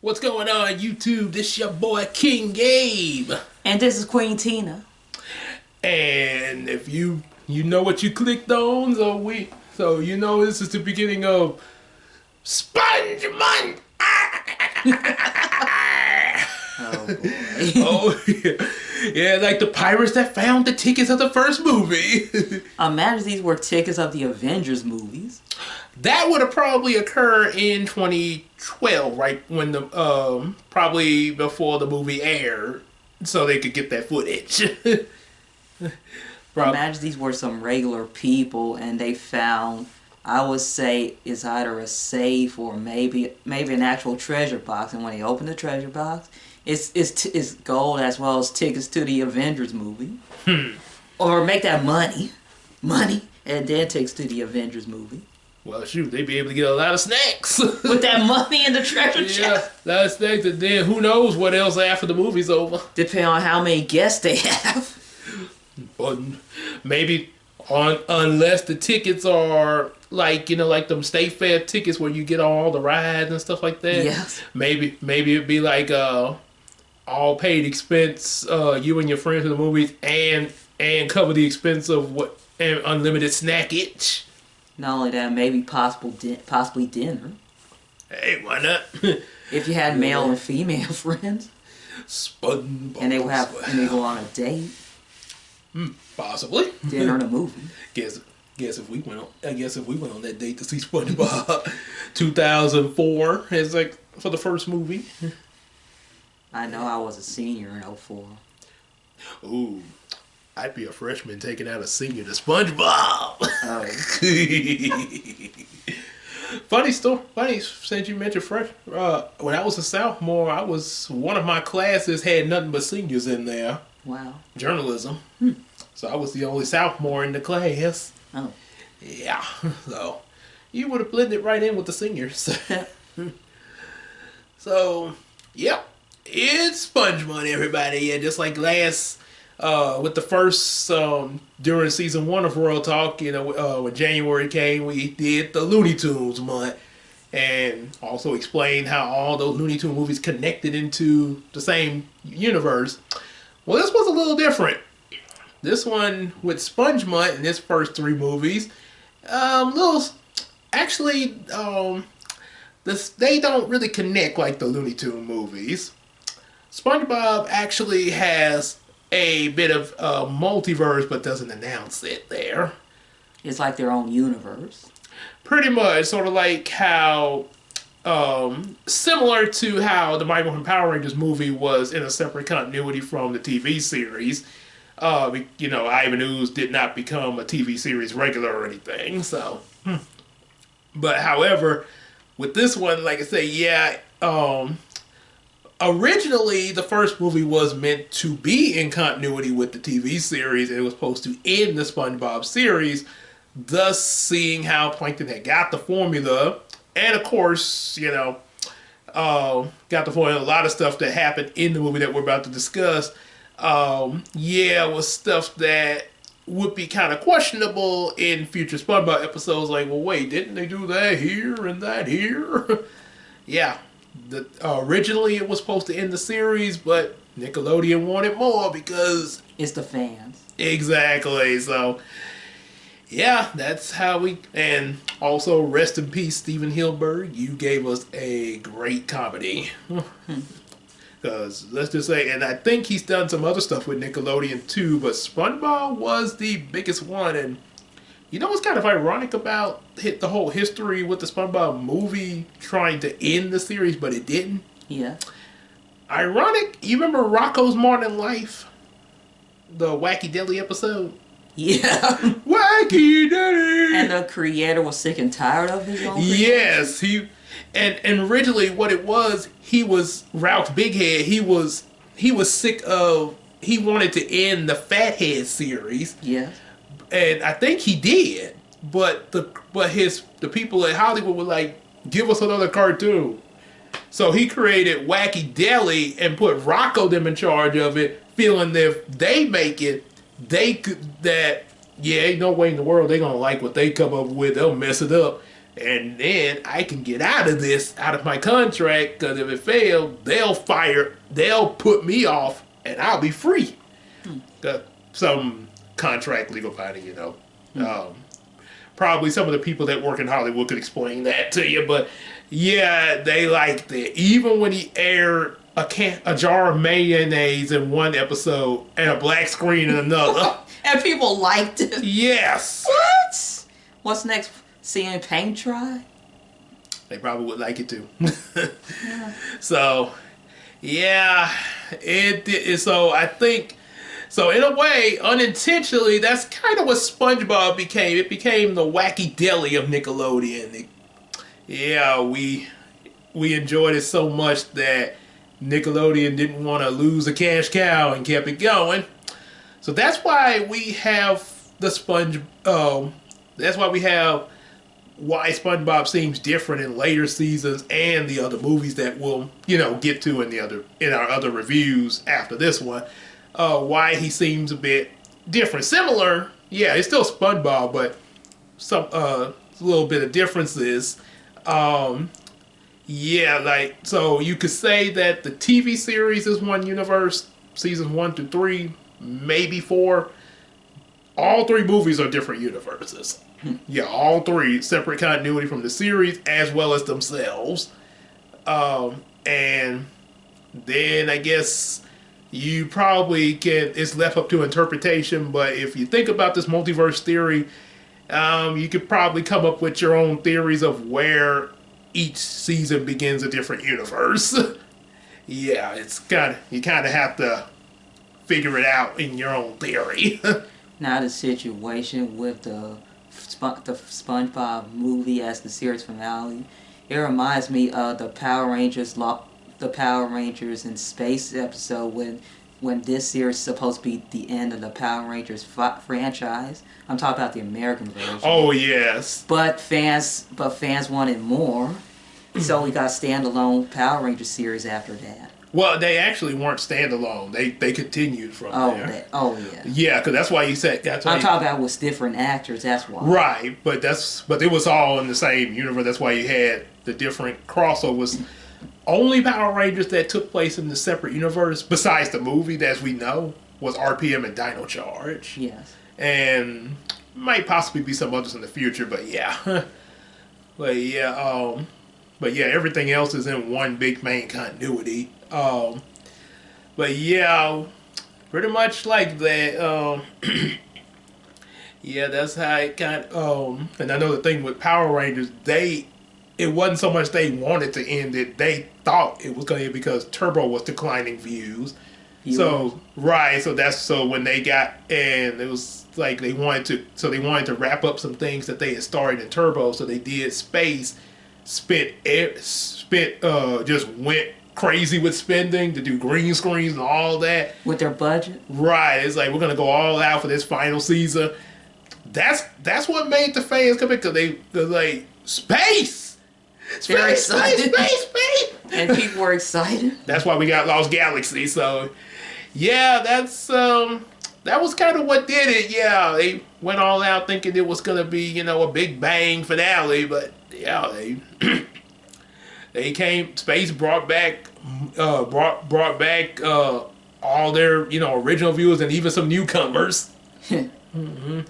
What's going on, YouTube? This your boy King Gabe. And this is Queen Tina. And if you know what you clicked on, so you know this is the beginning of Sponge Month. Oh boy. Oh yeah. Yeah, like the pirates that found the tickets of the first movie. Imagine these were tickets of the Avengers movies. That would have probably occurred in 2012, right when the probably before the movie aired, so they could get that footage. Imagine these were some regular people and they found, I would say, it's either a safe or maybe an actual treasure box. And when they open the treasure box, it's gold as well as tickets to the Avengers movie. Or make that money, and then tickets to the Avengers movie. Well, shoot, they'd be able to get a lot of snacks. With that money in the treasure chest. Yeah, a lot of snacks, and then who knows what else after the movie's over. Depending on how many guests they have. But maybe unless the tickets are like, like them state fair tickets where you get all the rides and stuff like that. Yes. Maybe it'd be like all paid expense, you and your friends to the movies and cover the expense of and unlimited snackage. Not only that, maybe possibly dinner. Hey, why not? If you had male and female friends. Spongebob And they go on a date. Possibly. Dinner and a movie. Guess if we went on that date to see SpongeBob, 2004 is like for the first movie. I know I was a senior in 04. Ooh, I'd be a freshman taking out a senior to SpongeBob. Oh. Funny story. Funny since you mentioned fresh. When I was a sophomore, one of my classes had nothing but seniors in there. Wow. Journalism. So I was the only sophomore in the class. Oh. Yeah. So you would have blended right in with the seniors. So, yep. It's Sponge Month, everybody. Yeah, just like last with the first during season 1 of World Talk, when January came, we did the Looney Tunes month and also explained how all those Looney Tunes movies connected into the same universe. Well, this was a little different. This one with Sponge Month and its first 3 movies, they don't really connect like the Looney Tunes movies. SpongeBob actually has a bit of multiverse, but doesn't announce it there. It's like their own universe. Pretty much, sort of like how, similar to how the Mighty Morphin Power Rangers movie was in a separate continuity from the TV series. Ivan Ooze did not become a TV series regular or anything, so. But however, with this one, like I say, originally the first movie was meant to be in continuity with the TV series, and it was supposed to end the SpongeBob series, thus seeing how Plankton had got the formula, and of course, got the formula, a lot of stuff that happened in the movie that we're about to discuss. Was stuff that would be kind of questionable in future SpongeBob episodes. Like, well, wait, didn't they do that here and that here? Yeah, originally it was supposed to end the series, but Nickelodeon wanted more because it's the fans. Exactly. So, yeah, that's how we. And also, rest in peace, Steven Hillenburg. You gave us a great comedy. Because, let's just say, and I think he's done some other stuff with Nickelodeon too, but SpongeBob was the biggest one. And you know what's kind of ironic about the whole history with the SpongeBob movie trying to end the series, but it didn't? Yeah. Ironic? You remember Rocko's Modern Life? The Wacky Deli episode? Yeah. Wacky Deli! And the creator was sick and tired of his own creation? Yes, And originally what it was, he was Ralph Bighead. He was sick of, he wanted to end the Fathead series. Yes. And I think he did. But the people at Hollywood were like, give us another cartoon. So he created Wacky Deli and put Rocco them in charge of it, feeling that if they make it, ain't no way in the world they gonna like what they come up with. They'll mess it up. and then I can get out of my contract, because if it failed, they'll put me off, and I'll be free. Some contract legal fighting, probably some of the people that work in Hollywood could explain that to you, but yeah, they liked it. Even when he aired a jar of mayonnaise in one episode and a black screen in another. And people liked it. Yes. What? What's next? Seeing paint dry? They probably would like it too. Yeah. So, yeah, so I think, so in a way, unintentionally, that's kind of what SpongeBob became. It became the wacky deli of Nickelodeon. We enjoyed it so much that Nickelodeon didn't want to lose a cash cow and kept it going. So that's why we have why SpongeBob seems different in later seasons and the other movies that we'll, get to in our other reviews after this one. Why he seems a bit different. Similar, yeah, it's still SpongeBob, but some a little bit of differences. So you could say that the TV series is one universe, seasons 1 through 3, maybe 4. All 3 movies are different universes. Yeah, all 3 separate continuity from the series as well as themselves. And then I guess you probably it's left up to interpretation, but if you think about this multiverse theory, you could probably come up with your own theories of where each season begins a different universe. Yeah, you kind of have to figure it out in your own theory. Now the situation with the SpongeBob movie as the series finale, it reminds me of the Power Rangers in Space episode when this series is supposed to be the end of the Power Rangers franchise. I'm talking about the American version. Oh yes. But fans wanted more, so we got a standalone Power Rangers series after that. Well, they actually weren't standalone. They continued from there. Yeah. Yeah, because that's why you said. I'm talking about with different actors. That's why. Right, but it was all in the same universe. That's why you had the different crossovers. Only Power Rangers that took place in the separate universe, besides the movie as we know, was RPM and Dino Charge. Yes. And might possibly be some others in the future, but yeah. But yeah, everything else is in one big main continuity. But yeah, pretty much like that. Yeah, that's how it kind of, and I know the thing with Power Rangers, it wasn't so much they wanted to end it, they thought it was going to end because Turbo was declining views. So when they got, and it was like they wanted to wrap up some things that they had started in Turbo, so they did Space, just went crazy with spending to do green screens and all that. With their budget? Right, it's like, we're going to go all out for this final season. That's what made the fans come in, because they were like, space! They're excited. Space! And people were excited. That's why we got Lost Galaxy. So, yeah, that was kind of what did it. Yeah, they went all out thinking it was going to be, a big bang finale, but yeah, they came. Space brought back all their original viewers and even some newcomers. Mm-hmm.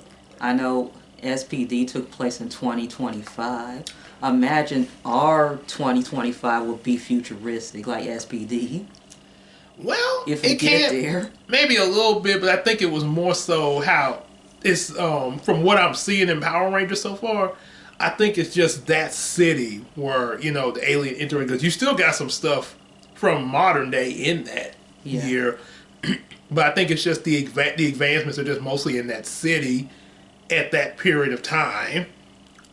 I know SPD took place in 2025. Imagine our 2025 will be futuristic like SPD. Well, if we get there, maybe a little bit, but I think it was more so how it's from what I'm seeing in Power Rangers so far. I think it's just that city where the alien entering, because you still got some stuff from modern day in that year, but I think it's just the advancements are just mostly in that city at that period of time.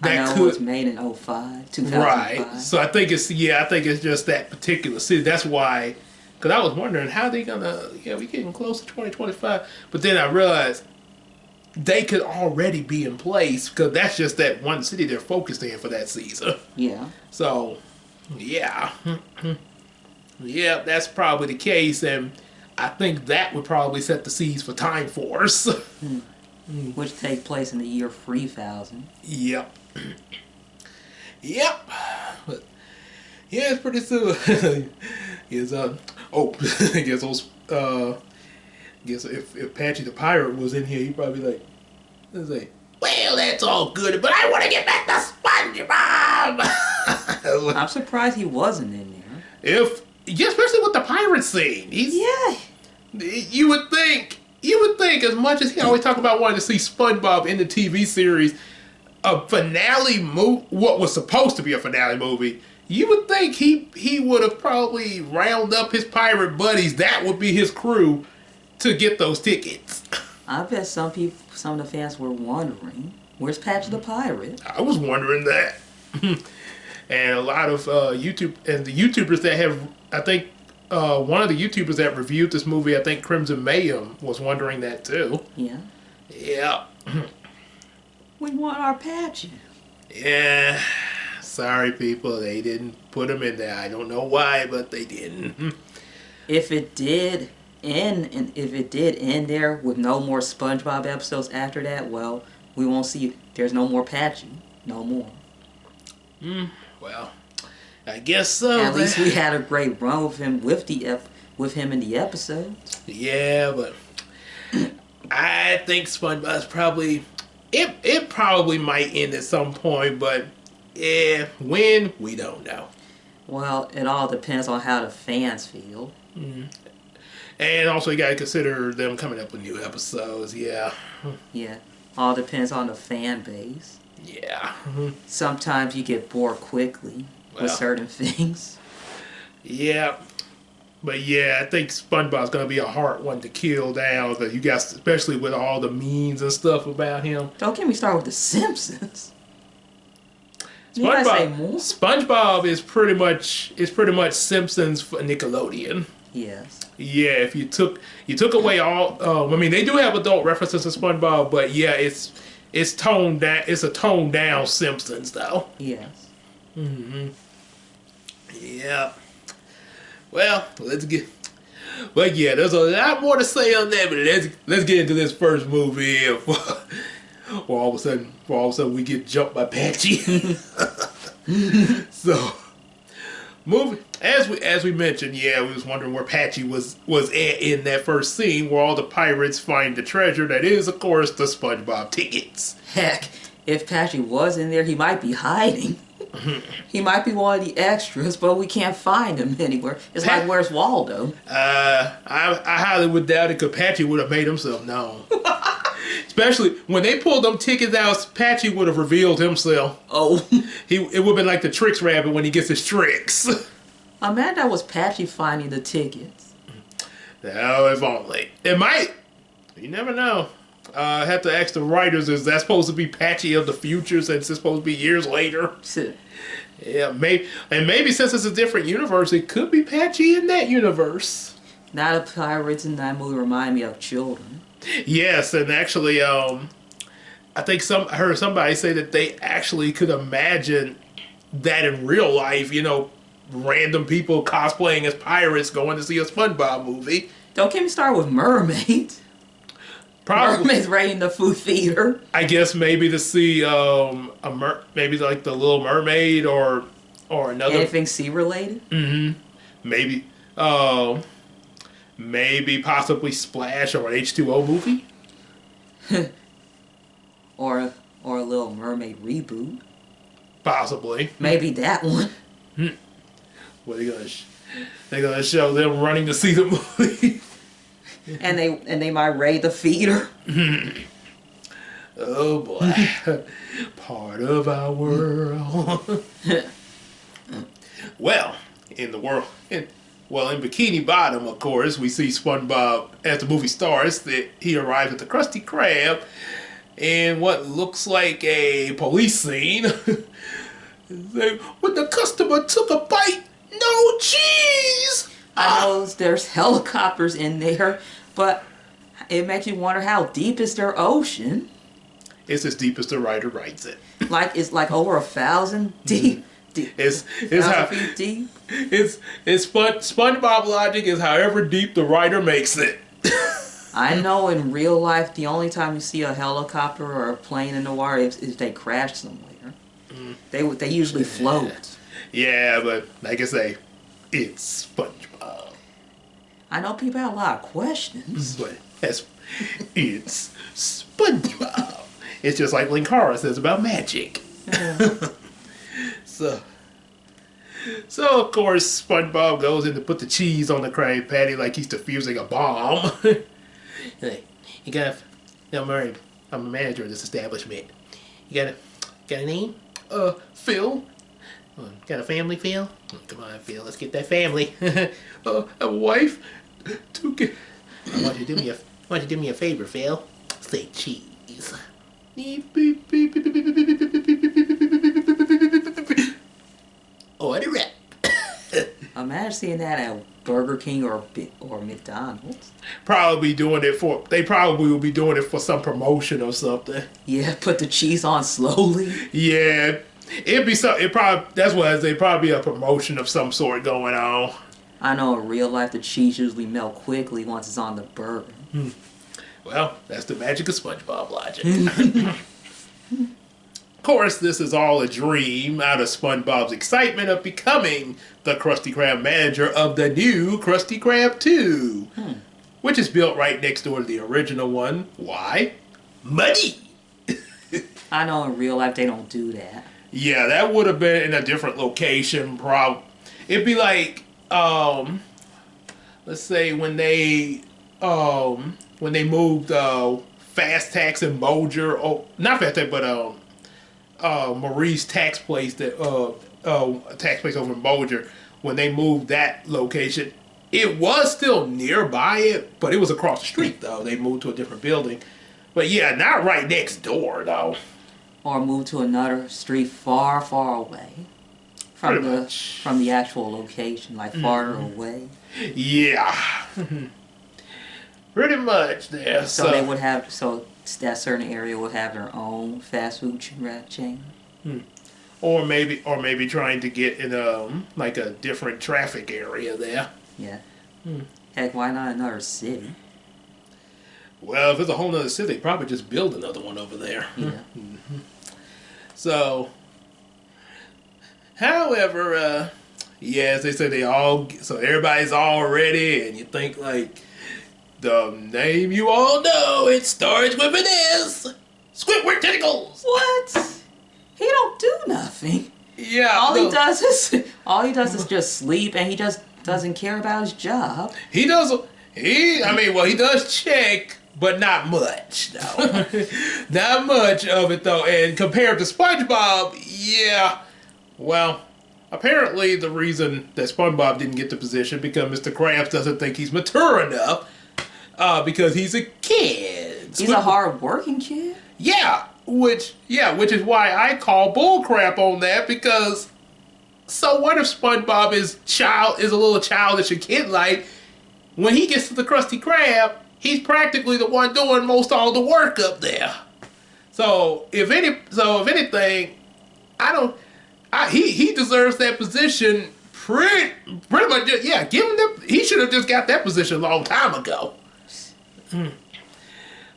I know it was made in 2005. Right. So I think it's just that particular city. That's why, because I was wondering how they gonna, we getting close to 2025, but then I realized they could already be in place because that's just that one city they're focused in for that season. Yeah. So, yeah. Yeah, that's probably the case, and I think that would probably set the seeds for Time Force. Which takes place in the year 3000. Yep. Yep. But, yeah, it's pretty soon. Is I guess those guess if Patchy the pirate was in here, he'd probably like, well, that's all good, but I want to get back to SpongeBob. I'm surprised he wasn't in there. Especially with the pirate scene, Yeah. You would think, as much as he always talk about wanting to see SpongeBob in the TV series, a finale what was supposed to be a finale movie, you would think he would have probably round up his pirate buddies. That would be his crew to get those tickets. I bet some of the fans were wondering, where's Patch the Pirate? I was wondering that. And a lot of the YouTubers that have, I think, one of the YouTubers that reviewed this movie, I think Crimson Mayhem, was wondering that too. Yeah. Yeah. We want our Patchy. Yeah. Sorry, people, they didn't put him in there. I don't know why, but they didn't. If it did end there with no more SpongeBob episodes after that, well, we won't see. There's no more Patchy, no more. Well, I guess so. At least we had a great run with him in the episodes. Yeah, but I think SpongeBob's probably it probably might end at some point, but when we don't know. Well, it all depends on how the fans feel. Mm-hmm. And also, you gotta consider them coming up with new episodes. Yeah. Yeah, all depends on the fan base. Yeah. Sometimes you get bored quickly with certain things. Yeah. But yeah, I think SpongeBob's gonna be a hard one to kill down. That you guys, especially with all the memes and stuff about him. Don't get me started with the Simpsons. SpongeBob is pretty much Simpsons for Nickelodeon. Yes. Yeah, if you took away all, I mean, they do have adult references to SpongeBob, but yeah, it's toned down. It's a toned down Simpsons though. Yes. Mm-hmm. Yeah. Well, but yeah, there's a lot more to say on that. But let's get into this first movie. Or all of a sudden we get jumped by Patchy. So, movie as we mentioned, yeah, we was wondering where Patchy was in that first scene where all the pirates find the treasure that is, of course, the SpongeBob tickets. Heck, if Patchy was in there, he might be hiding. He might be one of the extras, but we can't find him anywhere. It's like, where's Waldo? I highly would doubt it, because Patchy would have made himself known. Especially when they pulled them tickets out, Patchy would have revealed himself. Oh. It would have been like the Tricks Rabbit when he gets his tricks. Imagine that was Patchy finding the tickets. No, if only. It might. You never know. I have to ask the writers, is that supposed to be Patchy of the future since it's supposed to be years later? Yeah, maybe since it's a different universe, it could be Patchy in that universe. Now the pirates in that movie remind me of children. Yes, and actually, I think I heard somebody say that they actually could imagine that in real life, random people cosplaying as pirates going to see a SpongeBob movie. Don't get me started with mermaids. Probably. Mermaids right in the food theater. I guess maybe to see maybe like the Little Mermaid or another. Anything sea related? Mm-hmm. Maybe possibly Splash or an H2O movie. or a Little Mermaid reboot. Possibly. Maybe that one. What are they gonna? They're gonna show them running to see the movie. And they might raid the theater. Oh boy. Part of our world. Well, in Bikini Bottom, of course, we see SpongeBob, as the movie starts, that he arrives at the Krusty Krab in what looks like a police scene. When the customer took a bite, no cheese! I know there's helicopters in there, but it makes you wonder, how deep is their ocean? It's as deep as the writer writes it. It's like over 1,000 deep. It's SpongeBob logic is however deep the writer makes it. I know in real life the only time you see a helicopter or a plane in the water is if they crash somewhere. They usually float. Yeah, but like I say, it's SpongeBob. I know people have a lot of questions. But it's SpongeBob. It's just like Linkara says about magic. So of course, SpongeBob goes in to put the cheese on the Krabby Patty like he's defusing a bomb. Hey, you got Murray, I'm the manager of this establishment. You got a name? Phil. Got a family, Phil? Come on, Phil, let's get that family. A wife? 2 kids. I want you to do me a favor, Phil. Say cheese. Order it. Imagine seeing that at Burger King or McDonald's. They probably will be doing it for some promotion or something. Yeah, put the cheese on slowly. Yeah, that's what they probably a promotion of some sort going on. I know in real life the cheese usually melt quickly once it's on the burger. Well, that's the magic of SpongeBob logic. Of course, this is all a dream out of SpongeBob's excitement of becoming the Krusty Krab manager of the new Krusty Krab 2, which is built right next door to the original one. Why? Money! I know in real life they don't do that. Yeah, that would have been in a different location. It'd be like, let's say when they moved Fast Tax and Bolger. Oh, not Fast Tax, but Marie's tax place tax place over in Bolger. When they moved that location, it was still nearby it, but it was across the street though. They moved to a different building. But yeah, not right next door though. Or move to another street far, far away from the actual location, like farther away. Yeah. Pretty much there. So they would have that certain area would have their own fast food chain. Or maybe trying to get in like a different traffic area there. Yeah. Heck, why not another city? Well, if it's a whole nother city, they'd probably just build another one over there. Yeah. So, however, yes, they say so everybody's all ready, and you think like the name you all know, it starts with an S. Squidward tentacles. What? He don't do nothing. Yeah. All he does is just sleep, and he just doesn't care about his job. He does check, but not much, though. Not much of it, though. And compared to SpongeBob, yeah. Well, apparently the reason that SpongeBob didn't get the position because Mr. Krabs doesn't think he's mature enough because he's a kid. He's a hard-working kid? Yeah, which is why I call bullcrap on that because so what if SpongeBob is a little childish and kid-like? When he gets to the Krusty Krab, he's practically the one doing most all the work up there. So if anything, he deserves that position pretty much. Yeah, give him he should have just got that position a long time ago.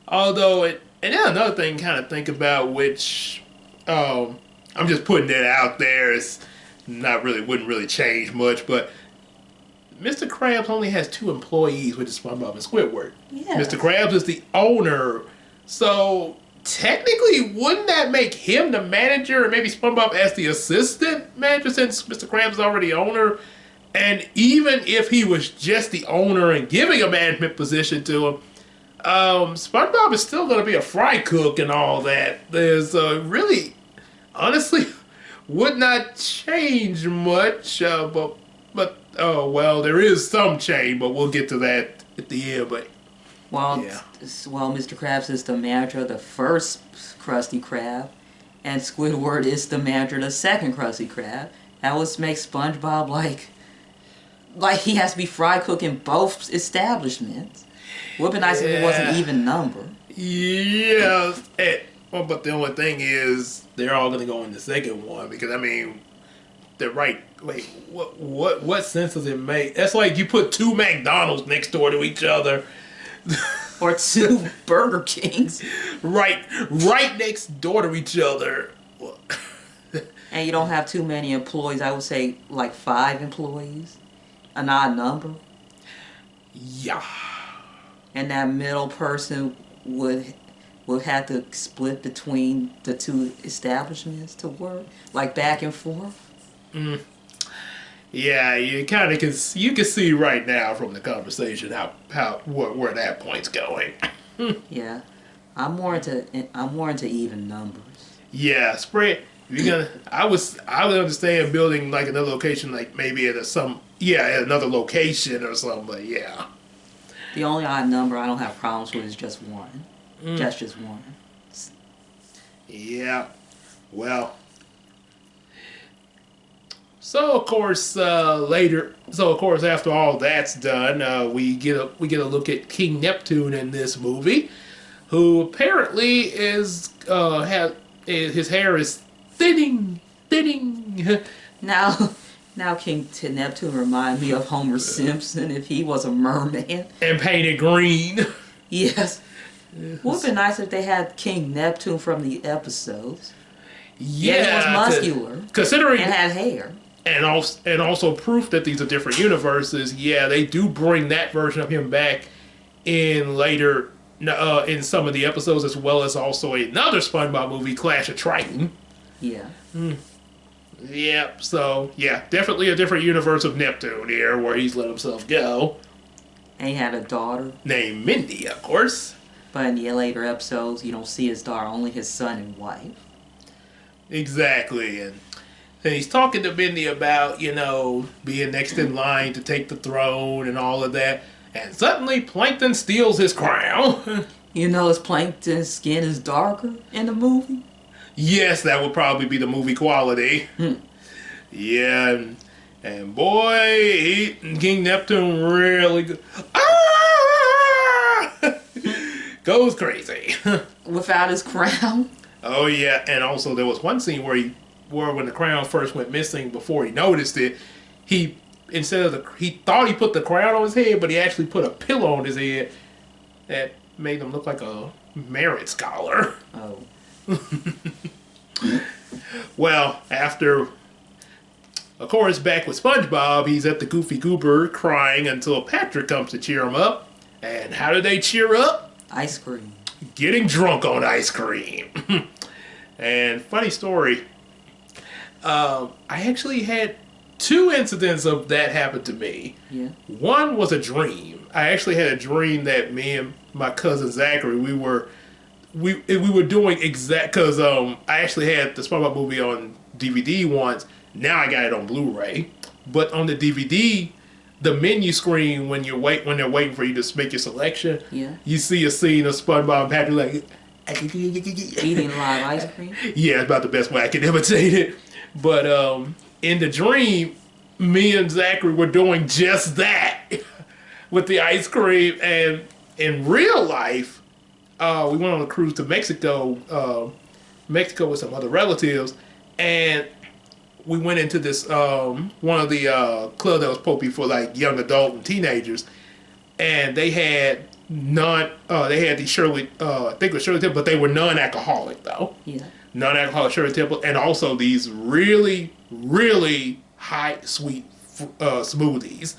Although and then another thing, kind of think about which I'm just putting that out there. It's wouldn't really change much, but Mr. Krabs only has 2 employees, which is SpongeBob and Squidward. Yeah. Mr. Krabs is the owner, so technically, wouldn't that make him the manager and maybe SpongeBob as the assistant manager since Mr. Krabs is already owner? And even if he was just the owner and giving a management position to him, SpongeBob is still going to be a fry cook and all that. There's really, honestly, would not change much, but oh well, there is some change, but we'll get to that at the end. But Mr. Krabs is the manager of the first Krusty Krab, and Squidward is the manager of the second Krusty Krab. That would make SpongeBob like he has to be fry cooking both establishments. Would be nice if it wasn't even number. Yeah, but the only thing is they're all gonna go in the second one because they're right. Wait, what sense does it make? That's like you put 2 McDonald's next door to each other. Or 2 Burger Kings. Right next door to each other. And you don't have too many employees. I would say like 5 employees, an odd number. Yeah. And that middle person would have to split between the 2 establishments to work, like back and forth. Mm. Yeah, you kind of can see right now from the conversation where that point's going. Yeah, I'm more into even numbers. Yeah, spread. I would understand building like another location, like maybe at another location or something. But yeah. The only odd number I don't have problems with is just 1. That's just 1. Yeah. Well. So of course after all that's done, we get a look at King Neptune in this movie, who apparently is his hair is thinning. Now King Neptune remind me of Homer Simpson if he was a merman. And painted green. Yes. Would be nice if they had King Neptune from the episodes. Yeah, he was muscular. Considering and had hair. And also proof that these are different universes. Yeah, they do bring that version of him back in later in some of the episodes, as well as also another SpongeBob movie, Clash of Triton. Yeah. Yeah, so, yeah, definitely a different universe of Neptune here, where he's let himself go. And he had a daughter. Named Mindy, of course. But in the later episodes, you don't see his daughter, only his son and wife. Exactly, and he's talking to Mindy about, being next in line to take the throne and all of that. And suddenly, Plankton steals his crown. His Plankton's skin is darker in the movie? Yes, that would probably be the movie quality. Yeah, and boy, King Neptune really goes crazy. Without his crown? Oh yeah, and also there was one scene where when the crown first went missing, before he noticed it, he thought he put the crown on his head, but he actually put a pillow on his head that made him look like a merit scholar. Oh. Well, after, of course, back with SpongeBob, he's at the Goofy Goober crying until Patrick comes to cheer him up. And how do they cheer up? Ice cream. Getting drunk on ice cream. And funny story, I actually had 2 incidents of that happen to me. Yeah. One was a dream. I actually had a dream that me and my cousin Zachary, we were doing because I actually had the SpongeBob movie on DVD once. Now I got it on Blu-ray. But on the DVD, the menu screen when they're waiting for you to make your selection, you see a scene of SpongeBob and Patrick like eating live ice cream. Yeah, it's about the best way I can imitate it. But in the dream, me and Zachary were doing just that with the ice cream. And in real life, we went on a cruise to Mexico with some other relatives, and we went into this one of the clubs that was supposed to be for like young adult and teenagers, and they had these Shirley, I think it was Shirley Temple, but they were non-alcoholic though. Yeah. Non-alcoholic Shirley Temple, and also these really, really high sweet smoothies.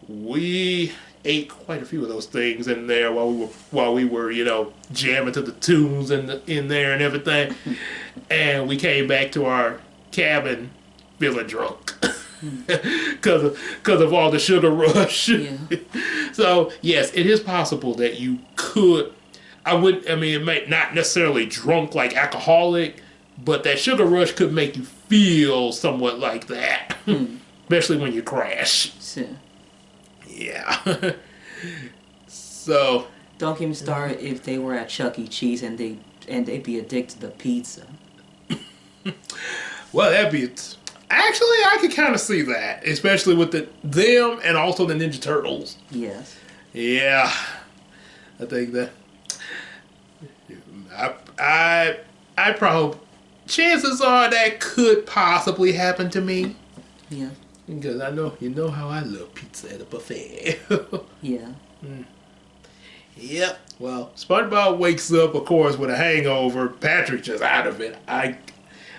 We ate quite a few of those things in there while we were jamming to the tunes in there and everything, and we came back to our cabin feeling drunk because of all the sugar rush. Yeah. So yes, it is possible that you could. It might not necessarily drunk like alcoholic, but that sugar rush could make you feel somewhat like that, especially when you crash. Sure. Yeah. So. Don't get me started if they were at Chuck E. Cheese and they'd be addicted to pizza. Well, that'd be it. Actually, I could kind of see that, especially with them and also the Ninja Turtles. Yes. Yeah. I think that. I probably. Chances are that could possibly happen to me. Yeah. Because I know, how I love pizza at a buffet. Yeah. Yep. Well, SpongeBob wakes up, of course, with a hangover. Patrick's just out of it.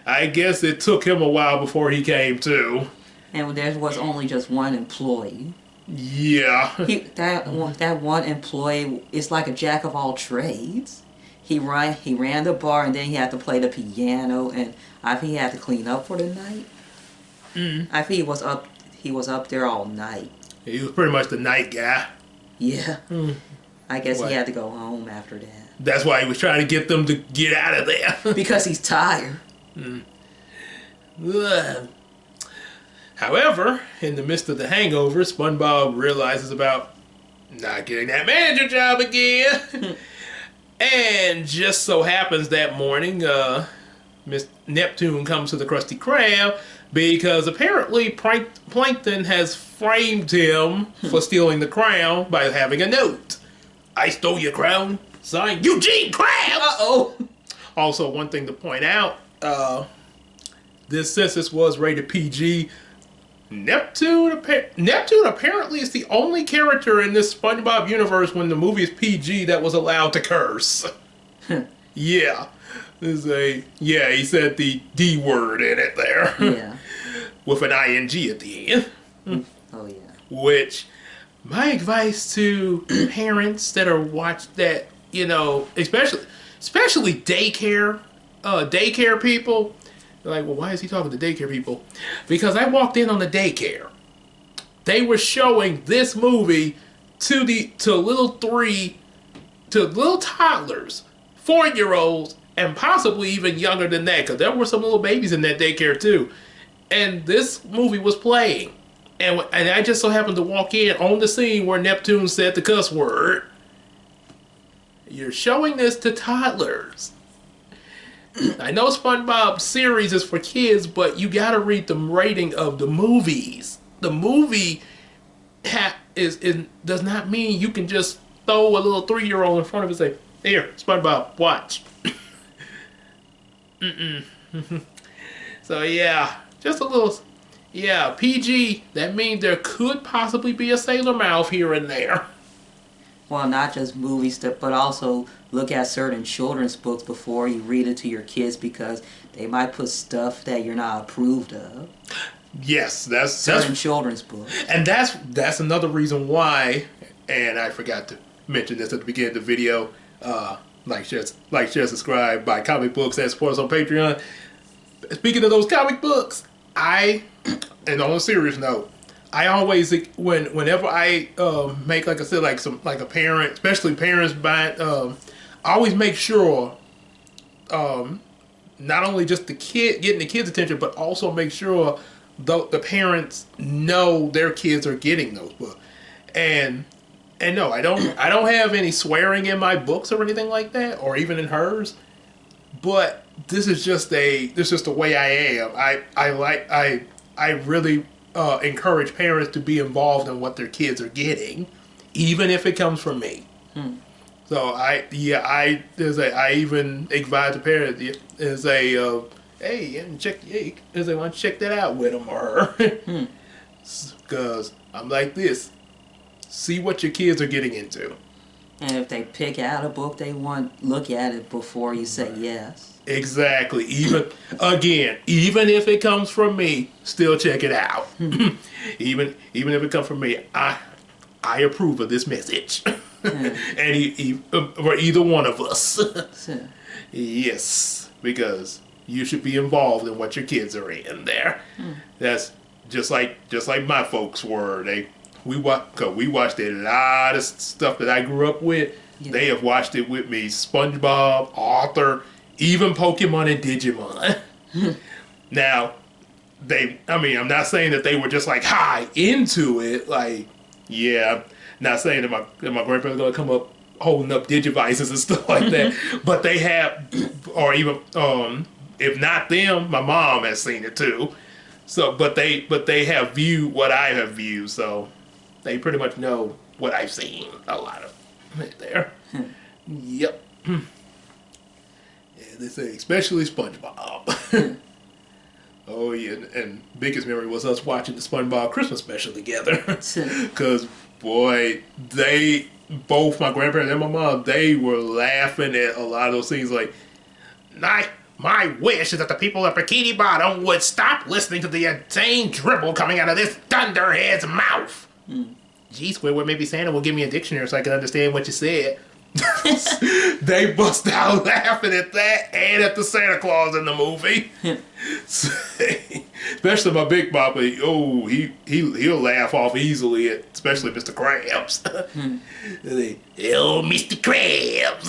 I guess it took him a while before he came to. And there was only just one employee. Yeah. That one employee is like a jack of all trades. He ran the bar, and then he had to play the piano, and I think he had to clean up for the night. I think he was up there all night. He was pretty much the night guy. Yeah. I guess he had to go home after that. That's why he was trying to get them to get out of there. Because he's tired. However, in the midst of the hangover, SpongeBob realizes about not getting that manager job again. And just so happens that morning, Miss Neptune comes to the Krusty Krab because apparently Plankton has framed him for stealing the crown by having a note. I stole your crown, signed Eugene Krabs! Uh-oh! Also, one thing to point out, since this was rated PG, Neptune apparently is the only character in this SpongeBob universe when the movie is PG that was allowed to curse. Yeah. He said the D word in it there. Yeah. With an ING at the end. Oh, yeah. Which, my advice to parents that are especially daycare people, they're like, well, why is he talking to daycare people? Because I walked in on the daycare. They were showing this movie to little toddlers, 4-year-olds, and possibly even younger than that, because there were some little babies in that daycare too. And this movie was playing. And I just so happened to walk in on the scene where Neptune said the cuss word. You're showing this to toddlers. I know SpongeBob series is for kids, but you gotta read the rating of the movies. The movie does not mean you can just throw a little 3-year-old in front of it and say, here, SpongeBob, watch. So yeah, just a little, PG, that means there could possibly be a Sailor Mouth here and there. Well, not just movie stuff, but also look at certain children's books before you read it to your kids, because they might put stuff that you're not approved of. Yes, that's certain children's books. And that's another reason why, and I forgot to mention this at the beginning of the video, like, share, subscribe, buy comic books, and support us on Patreon. Speaking of those comic books, and on a serious note, I always, whenever I make, like I said, like a parent, especially parents buying, I always make sure, not only just getting the kids' attention, but also make sure the parents know their kids are getting those books. And no, I don't have any swearing in my books or anything like that, or even in hers. But this is just the way I am. I really encourage parents to be involved in what their kids are getting, even if it comes from me. So I even advise the parents why don't you check that out with him or her, because I'm like this. See what your kids are getting into. And if they pick out a book they want, look at it before you say yes. Exactly. Even if it comes from me, still check it out. even if it comes from me, I approve of this message. And for either one of us. Yes, because you should be involved in what your kids are in there. That's just like my folks were. We watched a lot of stuff that I grew up with. Yeah. They have watched it with me. SpongeBob, Arthur, even Pokemon and Digimon. Now, I'm not saying that they were just like high into it. Like, yeah, not saying that my grandparents gonna come up holding up Digivices and stuff like that. But they have, or even if not them, my mom has seen it too. So, but they have viewed what I have viewed. So. They pretty much know what I've seen, a lot of it there. Yep. Yeah, they say, especially SpongeBob. Oh, yeah, and biggest memory was us watching the SpongeBob Christmas special together. Because, boy, both my grandparents and my mom, they were laughing at a lot of those things. Like, My wish is that the people of Bikini Bottom would stop listening to the insane dribble coming out of this dunderhead's mouth. Gee, Squidward, maybe Santa will give me a dictionary so I can understand what you said. They bust out laughing at that and at the Santa Claus in the movie. Especially my Big Papa. Oh, he'll laugh off easily at especially Mr. Krabs. Oh, Mr. Krabs.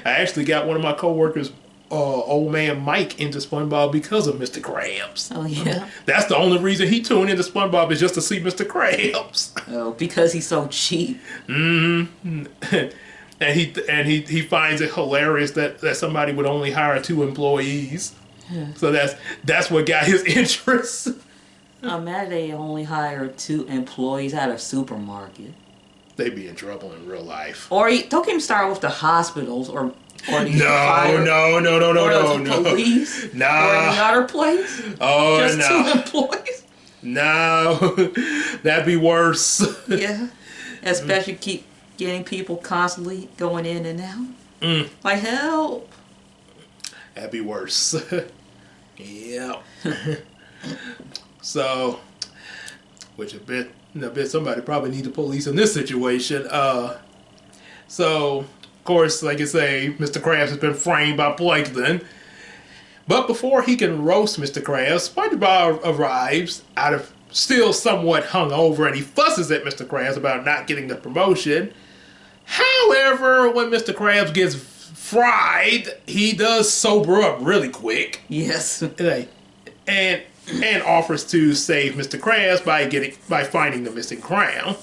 I actually got one of my coworkers, old man Mike, into SpongeBob because of Mr. Krabs. Oh yeah. That's the only reason he tuned into SpongeBob is just to see Mr. Krabs. Oh, because he's so cheap. Mm-hmm. And he finds it hilarious that somebody would only hire 2 employees. So that's what got his interest. I'm mad they only hired 2 employees at a supermarket. They'd be in trouble in real life. Or don't get me started with the hospitals or No, the police. Nah. Or any other place. Oh, Just no. 2 employees. No, that'd be worse. Yeah. Especially keep getting people constantly going in and out. Like, help. That'd be worse. Yeah. So, which a bit somebody probably need the police in this situation. So, of course, like I say, Mr. Krabs has been framed by Plankton. But before he can roast Mr. Krabs, SpongeBob arrives out of still somewhat hungover, and he fusses at Mr. Krabs about not getting the promotion. However, when Mr. Krabs gets fried, he does sober up really quick. Yes. And offers to save Mr. Krabs by finding the missing crown.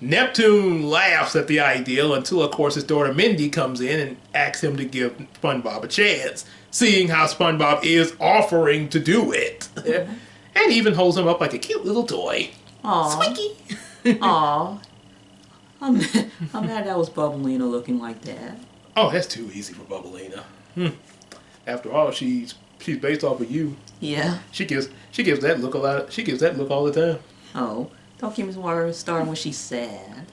Neptune laughs at the idea until, of course, his daughter Mindy comes in and asks him to give SpongeBob a chance, seeing how SpongeBob is offering to do it. And even holds him up like a cute little toy. Aww. Squeaky. Aww. I'm mad that was Bubblina looking like that. Oh, that's too easy for Bubblina. After all, she's based off of you. Yeah. She gives that look a lot. She gives that look all the time. Oh, don't keep me starting when she's sad.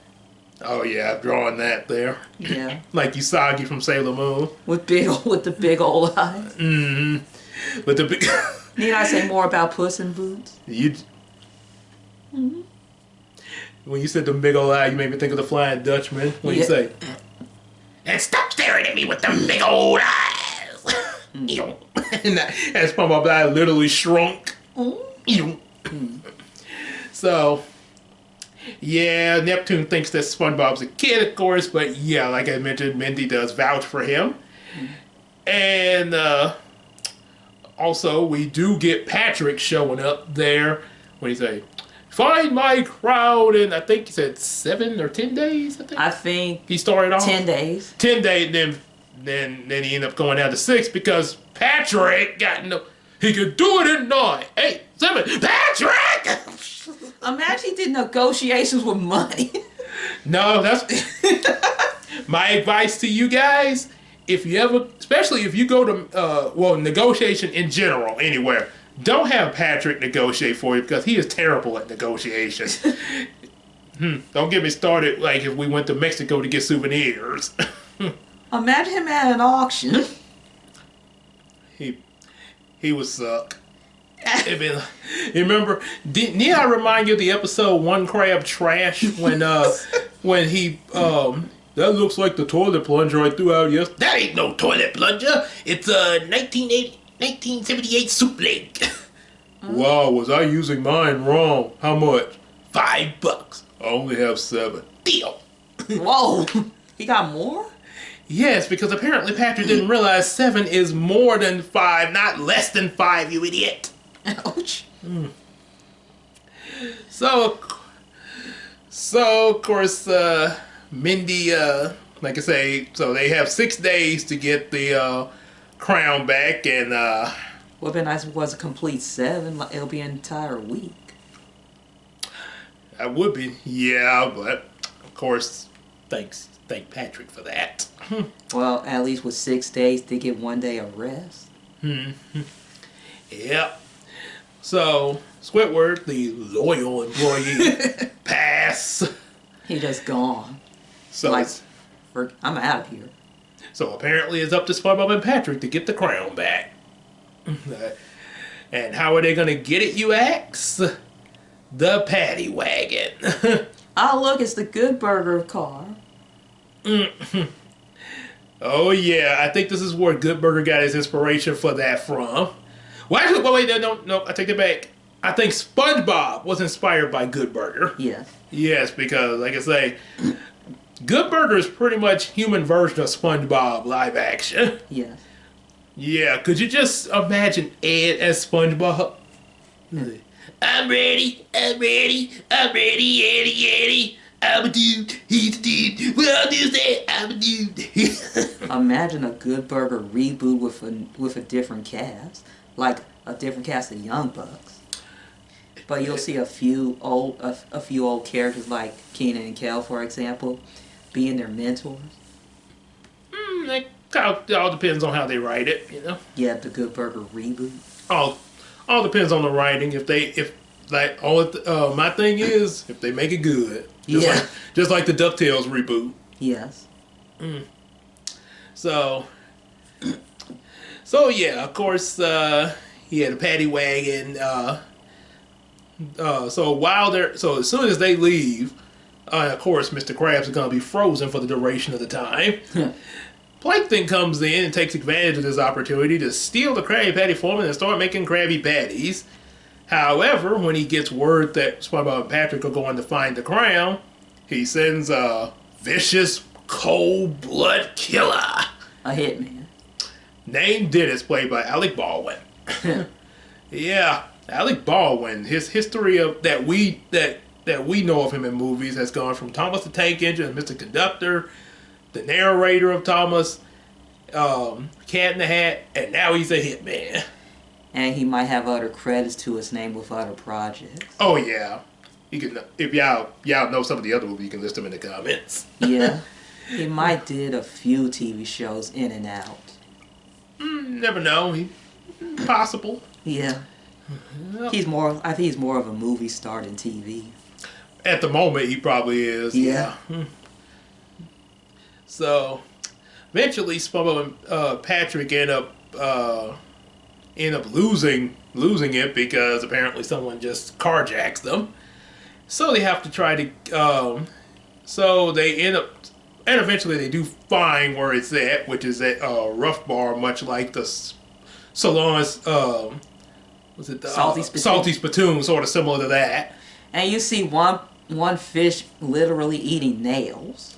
Oh yeah, I've drawn that there. Yeah. Like Usagi from Sailor Moon. With the big old eyes. Mm-hmm. With the big. Need I say more about Puss in Boots? When you said the big old eye, you made me think of the Flying Dutchman. What do you say? And stop staring at me with them big old eyes. And SpongeBob's eye literally shrunk. So, yeah, Neptune thinks that SpongeBob's a kid, of course, but yeah, like I mentioned, Mindy does vouch for him. And also, we do get Patrick showing up there. What do you say? Find my crowd in, I think he said 7 or 10 days, I think he started off 10 days. 10 days, then he ended up going down to 6 because Patrick he could do it in 9, 8, 7. Patrick! Imagine he did negotiations with money. No, that's my advice to you guys. If you ever, especially if you go to, negotiation in general, anywhere, don't have Patrick negotiate for you because he is terrible at negotiations. Don't get me started like if we went to Mexico to get souvenirs. Imagine him at an auction. He would suck. You remember? Need I remind you of the episode One Crab Trash when he that looks like the toilet plunger I threw out yesterday. That ain't no toilet plunger. It's a 1978 soup leg. Wow, was I using mine wrong? How much? $5. I only have 7. Deal. Whoa, he got more? Yes, because apparently Patrick didn't realize 7 is more than 5, not less than 5, you idiot. Ouch. So of course, Mindy, like I say, so they have 6 days to get the crown back, and would be nice if it was a complete 7. It'll be an entire week. That would be, yeah, but of course, thank Patrick for that. Well, at least with 6 days, they get 1 day of rest. Yep. So Squidward, the loyal employee, pass. He just gone. So like, I'm out of here. So apparently it's up to SpongeBob and Patrick to get the crown back. And how are they going to get it, you ask? The paddy wagon. Oh, look, it's the Good Burger car. Oh, yeah. I think this is where Good Burger got his inspiration for that from. Well, actually, wait, no, I take it back. I think SpongeBob was inspired by Good Burger. Yeah. Yes, because, like I say, Good Burger is pretty much human version of SpongeBob live action. Yeah. Yeah, could you just imagine Ed as SpongeBob? I'm ready, Eddie, Eddie. I'm a dude, he's a dude. Well, this that, I'm a dude. Imagine a Good Burger reboot with a different cast, like a different cast of Young Bucks. But you'll see a few old characters like Kenan and Kel, for example, being their mentors. It all depends on how they write it, you know. Yeah, the Good Burger reboot. All depends on the writing. My thing is if they make it good. Just like the DuckTales reboot. Yes. So yeah, of course, he had a paddy wagon. So as soon as they leave, of course, Mr. Krabs is gonna be frozen for the duration of the time. Plankton comes in and takes advantage of this opportunity to steal the Krabby Patty formula and start making Krabby Patties. However, when he gets word that SpongeBob and Patrick are going to find the crown, he sends a vicious, cold-blood killer. A hitman. Named Dennis, played by Alec Baldwin. Yeah, Alec Baldwin. His history of that we know of him in movies has gone from Thomas the Tank Engine and Mr. Conductor, the narrator of Thomas, Cat in the Hat, and now he's a hitman. And he might have other credits to his name with other projects. Oh yeah, you can. If y'all know some of the other movies, you can list them in the comments. Yeah, he might did a few TV shows in and out. Never know. Possible. Yeah. I think he's more of a movie star than TV. At the moment, he probably is. Yeah. So, eventually, SpongeBob and Patrick end up losing it because apparently someone just carjacks them. So they have to try to. So they end up, and eventually they do find where it's at, which is at Rough Bar, much like the Salon's. Was it the Salty Spittoon, sort of similar to that. And you see one fish literally eating nails.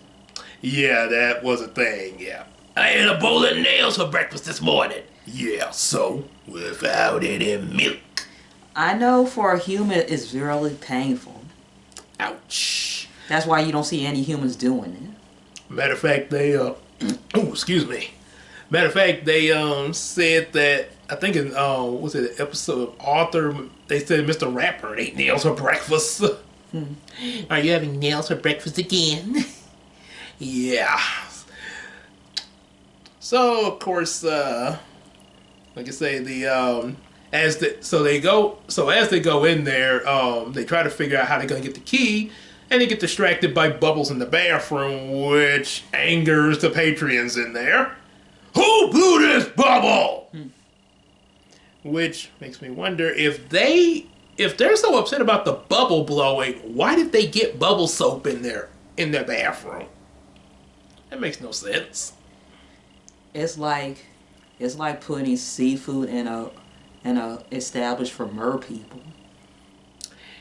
Yeah, that was a thing, yeah. I had a bowl of nails for breakfast this morning. Yeah, so, without any milk. I know for a human it's really painful. Ouch. That's why you don't see any humans doing it. Matter of fact, they, excuse me. Matter of fact, they, said that, I think in, was it an episode of Arthur, they said Mr. Ratburn ate nails for breakfast. Are you having nails for breakfast again? Yeah. So of course, like I say, as they go in there, they try to figure out how they're gonna get the key, and they get distracted by Bubbles in the bathroom, which angers the patrons in there. Who blew this bubble? Which makes me wonder if they're so upset about the bubble blowing, why did they get bubble soap in their bathroom? That makes no sense. It's like putting seafood in a established for mer people.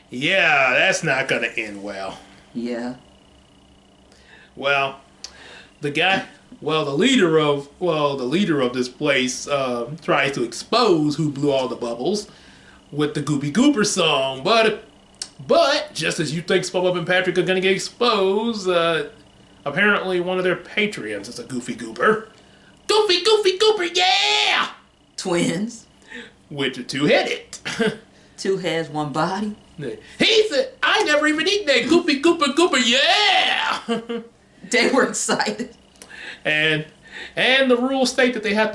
Yeah, that's not gonna end well. Yeah. Well, the leader of this place tries to expose who blew all the bubbles with the Goopy Gooper song, but just as you think SpongeBob and Patrick are gonna get exposed, apparently one of their patrons is a Goofy Gooper. Goofy Gooper, yeah! Twins. Which are two-headed. Two heads, one body. He said, I never even eaten that Goofy Gooper, yeah! They were excited. And the rules state that they got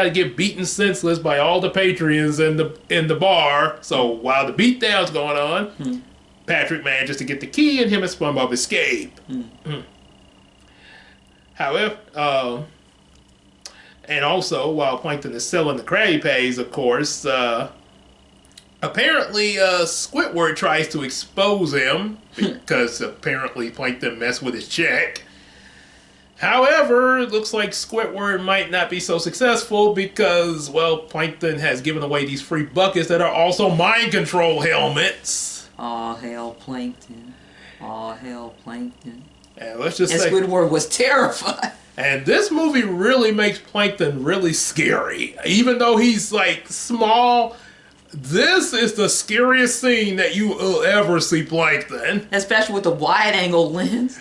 to get beaten senseless by all the patrons in the bar. So while the beatdown's going on, Patrick manages to get the key, and him and SpongeBob escape. However, And also, while Plankton is selling the Krabby Patties, of course, apparently Squidward tries to expose him because apparently Plankton messed with his check. However, it looks like Squidward might not be so successful because, well, Plankton has given away these free buckets that are also mind control helmets. Aw, hell, Plankton. Aw, hell, Plankton. And let's just And say, Squidward was terrified. and this movie really makes Plankton really scary. Even though he's like small, this is the scariest scene that you will ever see Plankton. Especially with the wide-angle lens.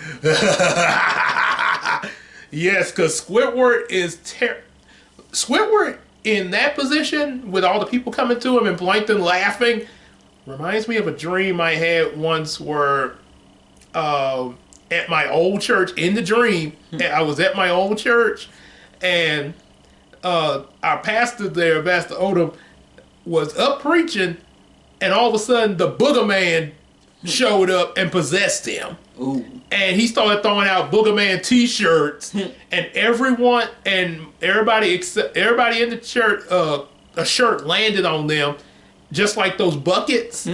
Yes, because Squidward is Squidward in that position with all the people coming to him and Plankton laughing reminds me of a dream I had once where at my old church, in the dream, I was at my old church and our pastor there, Pastor Odom, was up preaching and all of a sudden the Booger Man showed up and possessed him. Ooh. And he started throwing out Booger Man t-shirts, and everybody in the church, a shirt landed on them, just like those buckets.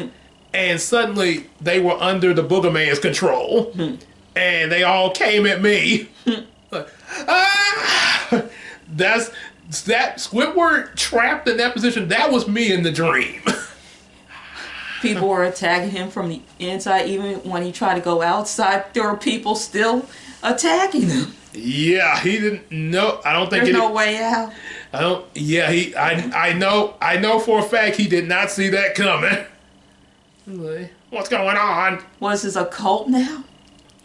And suddenly they were under the Booger Man's control, and they all came at me. Like, ah! That Squidward trapped in that position. That was me in the dream. People were attacking him from the inside. Even when he tried to go outside, there were people still attacking him. Yeah, he didn't know. I don't think there's no way out. I don't. Yeah, I know for a fact he did not see that coming. What's going on? Was this a cult now?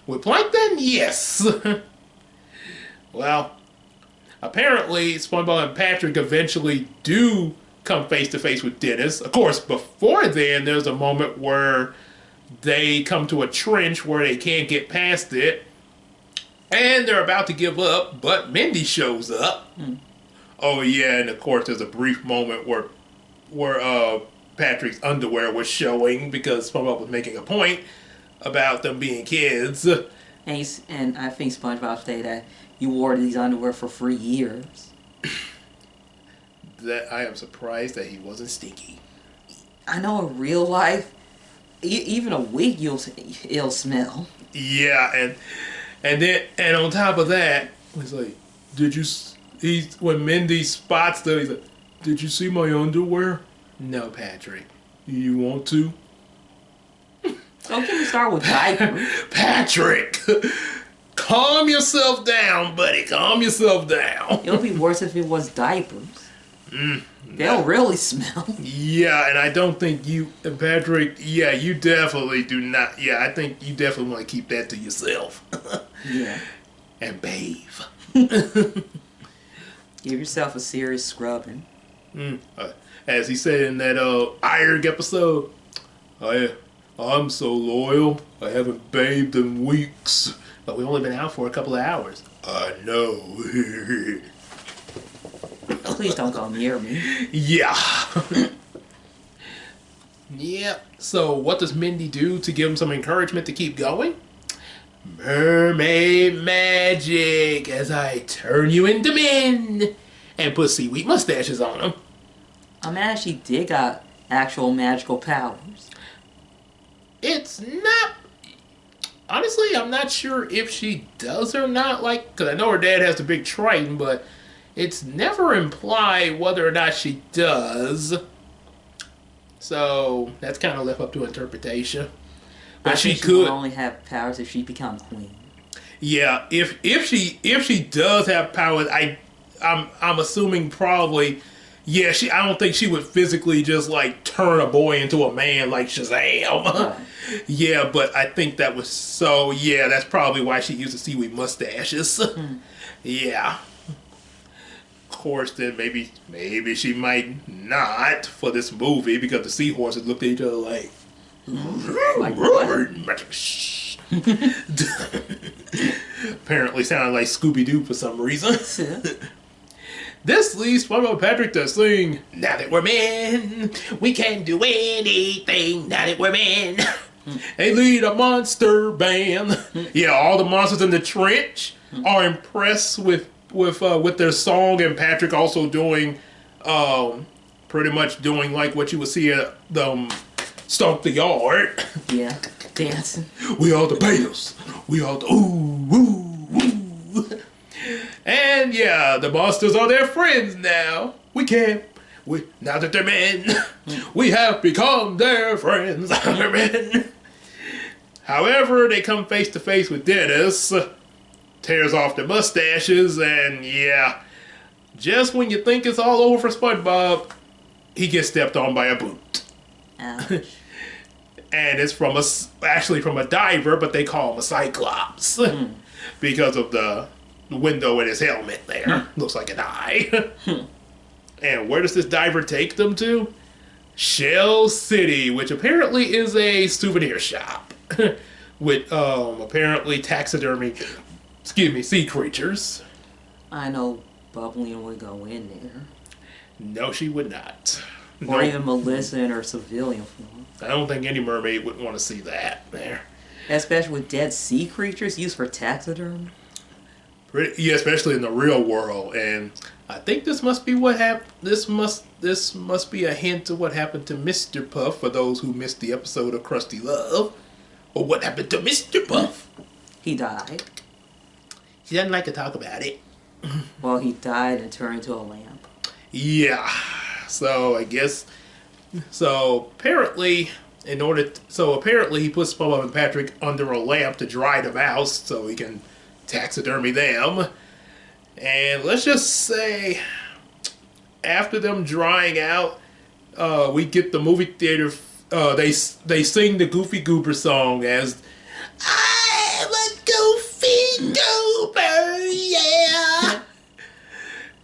With Plankton, yes. Well, apparently SpongeBob and Patrick eventually do come face to face with Dennis. Of course, before then, there's a moment where they come to a trench where they can't get past it, and they're about to give up, but Mindy shows up. Oh yeah, and of course, there's a brief moment where Patrick's underwear was showing because SpongeBob was making a point about them being kids. And I think SpongeBob stated that you wore these underwear for 3 years. That I am surprised that he wasn't stinky. I know in real life, even a week it'll smell. Yeah, and on top of that, he's like, when Mindy spots them, he's like, did you see my underwear? No, Patrick. You want to? Don't get me started with diapers. Patrick, calm yourself down, buddy. Calm yourself down. It would be worse if it was diapers. They'll really smell. Yeah, and I don't think you and Patrick, yeah, you definitely do not. Yeah, I think you definitely want to keep that to yourself. Yeah. And bathe. Give yourself a serious scrubbing. As he said in that Iron episode, I'm so loyal. I haven't bathed in weeks. But we've only been out for a couple of hours. I know. Please don't go near me. Yeah. Yep. So what does Mindy do to give him some encouragement to keep going? Mermaid magic as I turn you into men and put seaweed mustaches on them. Man, she did got actual magical powers. It's not... Honestly, I'm not sure if she does or not. Like, because I know her dad has the big Triton, but it's never implied whether or not she does. So that's kind of left up to interpretation. But she could would only have powers if she become queen. Yeah, if she does have powers, I'm assuming probably. Yeah, I don't think she would physically just like turn a boy into a man like Shazam. Right. Yeah, but I think that was so. Yeah, that's probably why she used the seaweed mustaches. Yeah. Of course, then maybe she might not for this movie because the seahorses looked at each other like. Apparently sounded like Scooby-Doo for some reason. This leads SpongeBob Patrick to sing, now that we're men, we can do anything, now that we're men. They lead a monster band. Yeah, all the monsters in the trench are impressed with with their song, and Patrick also doing pretty much doing like what you would see at the Stomp the Yard. Yeah, dancing. We are the Beatles. We are the ooh. And yeah, the monsters are their friends now. Now that they're men, we have become their friends. They're men. However, they come face to face with Dennis, tears off their mustaches, and yeah, just when you think it's all over for SpongeBob, he gets stepped on by a boot. Ouch. And it's actually from a diver, but they call him a Cyclops because of the window in his helmet there. Looks like an eye. And where does this diver take them to? Shell City, which apparently is a souvenir shop with apparently taxidermy, sea creatures. I know Bubbling would go in there. No, she would not. Or even Melissa in her civilian form. I don't think any mermaid would want to see that there. Especially with dead sea creatures used for taxidermy. Yeah, especially in the real world. And I think this must be what happened. This must be a hint to what happened to Mr. Puff for those who missed the episode of Krusty Love. Or what happened to Mr. Puff? He died. He doesn't like to talk about it. Well, he died and turned into a lamp. Yeah. So I guess. So apparently, apparently he puts SpongeBob and Patrick under a lamp to dry them out so he can taxidermy them. And let's just say, after them drying out, we get the movie theater. They sing the Goofy Goober song as I'm a Goofy Goober, yeah.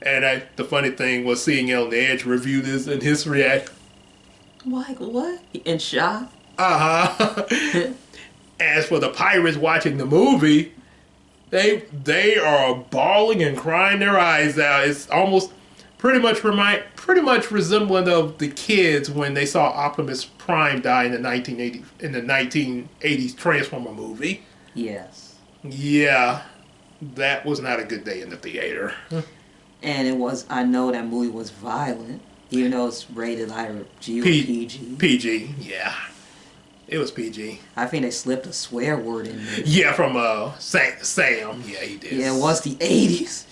And the funny thing was seeing El Edge review this and his reaction. Like what? In shock? As for the pirates watching the movie, they are bawling and crying their eyes out. It's almost pretty much resembling of the kids when they saw Optimus Prime die in the 1980s Transformer movie. Yes. Yeah, that was not a good day in the theater. And I know that movie was violent, even though it's rated either G or PG. PG, yeah. It was PG. I think they slipped a swear word in there. Yeah, from Sam. Yeah, he did. Yeah, it was the 80s.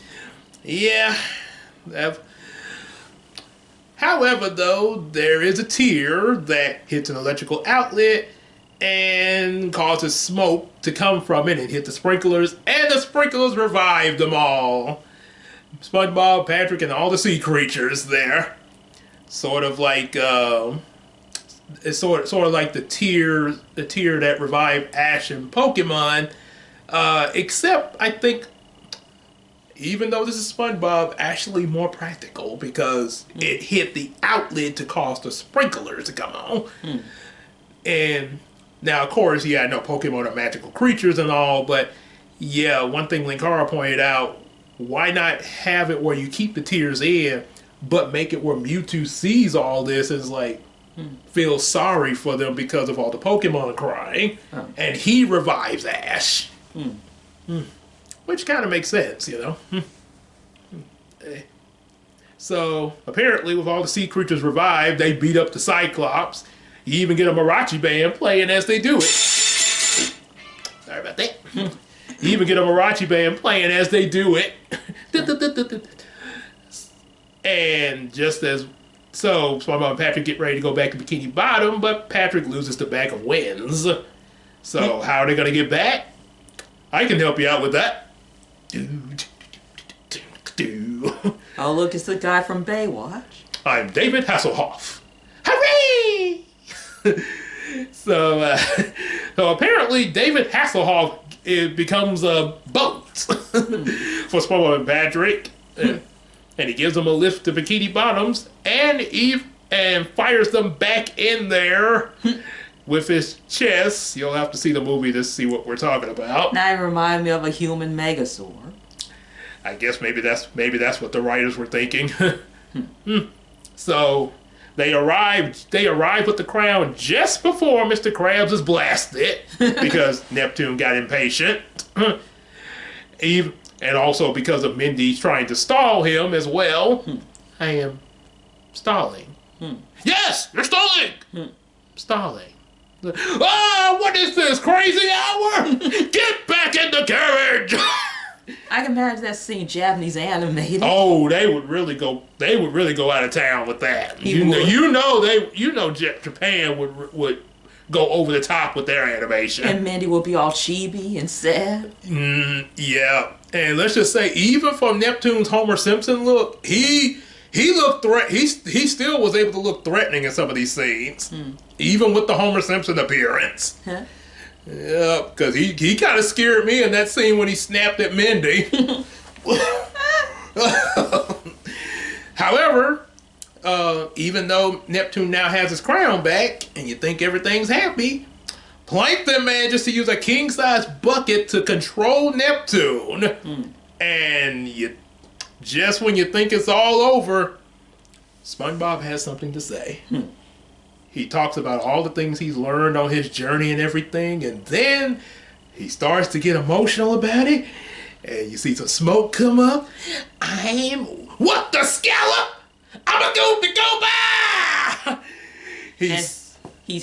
Yeah. However, though, there is a tear that hits an electrical outlet and causes smoke to come from it and hit the sprinklers, and the sprinklers revive them all. SpongeBob, Patrick, and all the sea creatures there. Sort of like it's sort of like the tear that revived Ash and Pokemon. Except I think, even though this is SpongeBob, actually more practical because it hit the outlet to cause the sprinklers to come on. And now, of course, yeah, I know Pokemon are magical creatures and all, but yeah, one thing Linkara pointed out, why not have it where you keep the tears in, but make it where Mewtwo sees all this and is like, feels sorry for them because of all the Pokemon crying, and he revives Ash. Which kind of makes sense, you know. So, apparently, with all the sea creatures revived, they beat up the Cyclops. You even get a mariachi band playing as they do it. Sorry about that. You even get a mariachi band playing as they do it. And just as so, SpongeBob and Patrick get ready to go back to Bikini Bottom, but Patrick loses the bag of wins. So, how are they going to get back? I can help you out with that. Oh, look, it's the guy from Baywatch. I'm David Hasselhoff. Hooray! So apparently David Hasselhoff becomes a boat for SpongeBob and Patrick. And he gives them a lift to Bikini Bottoms and fires them back in there with his chest. You'll have to see the movie to see what we're talking about. Now it reminds me of a human Megazord. I guess maybe that's what the writers were thinking. So they arrive with the crown just before Mr. Krabs is blasted because Neptune got impatient. And also because of Mindy's trying to stall him as well. I am stalling. Yes, you're stalling! Stalling. Oh, what is this, crazy hour? Get back in the carriage! I can imagine that scene Japanese animated. Oh, they would really go out of town with that. Japan would go over the top with their animation. And Mindy will be all chibi and sad. Yeah. And let's just say, even from Neptune's Homer Simpson look, he looked he still was able to look threatening in some of these scenes. Even with the Homer Simpson appearance. Huh? Yeah, because he kind of scared me in that scene when he snapped at Mindy. However, even though Neptune now has his crown back and you think everything's happy, Plankton manages to use a king-size bucket to control Neptune. And just when you think it's all over, SpongeBob has something to say. He talks about all the things he's learned on his journey and everything, and then he starts to get emotional about it, and you see some smoke come up. What the scallop? I'm a going to go by! He